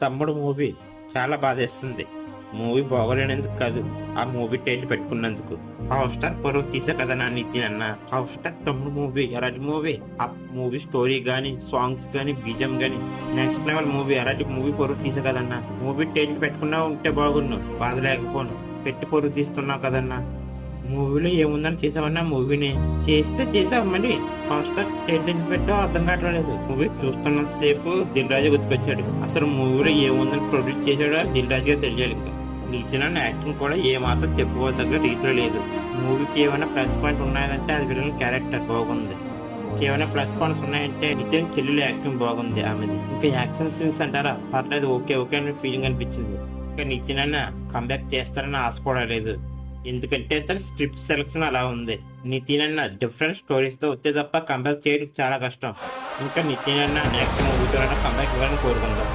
తమ్ముడు మూవీ చాలా బాధేస్తుంది. మూవీ బాగోలేనందుకు కాదు, ఆ మూవీ టైటిల్ పెట్టుకున్నందుకు. పవర్ స్టార్ పరువు తీసే కదా నా నితిన్ అన్న. పవర్ స్టార్ తమ్ముడు మూవీ ఎలాంటి మూవీ? ఆ మూవీ స్టోరీ గానీ, సాంగ్స్ గానీ, బీజం గానీ నెక్స్ట్ లెవెల్ మూవీ. అలాంటి మూవీ పరువు తీసే కదన్నా. మూవీ టైటిల్ పెట్టుకున్నా ఉంటే బాగున్ను, బాధ లేకపోను. పెట్టి పరువు తీస్తున్నావు కదన్నా. మూవీలో ఏముందని చేసావన్నా? మూవీని చేసావు, మళ్ళీ పవర్ స్టార్ టైటిల్ పెట్టావు అర్థం కావట్లేదు. మూవీ చూస్తున్నంత సేపు దిల్ రాజు గుర్తుకొచ్చాడు. అసలు మూవీలో ఏముందని ప్రొడ్యూస్ చేశాడో దిల్ రాజుగా తెలియాలి. ఇంకా నితిన్ యాక్టింగ్ కూడా ఏ మాత్రం చెప్పుకోదగ్గ రీతిలో లేదు. మూవీకి ఏమైనా ప్లస్ పాయింట్ ఉన్నాయంటే అది విలన్ క్యారెక్టర్ బాగుంది. ఏమైనా ప్లస్ పాయింట్స్ ఉన్నాయంటే నితిన్ చెల్లెలు యాక్టింగ్ బాగుంది ఆమెది. ఇంకా యాక్షన్ సీన్స్ అంటారా, పర్లేదు, ఓకే ఓకే అనే ఫీలింగ్ అనిపించింది. ఇంకా నితిన్ అన్న కంబ్యాక్ చేస్తారని ఆశపడలేదు. ఎందుకంటే తన స్క్రిప్ట్ సెలెక్షన్ అలా ఉంది. నితిన్ అన్న డిఫరెంట్ స్టోరీస్ తో వస్తే తప్ప కంబ్యాక్ చేయడం చాలా కష్టం. ఇంకా నితిన్ అన్న నెక్స్ట్ మూవీతో కంబ్యాక్ ఇవ్వాలని కోరుకుందాం.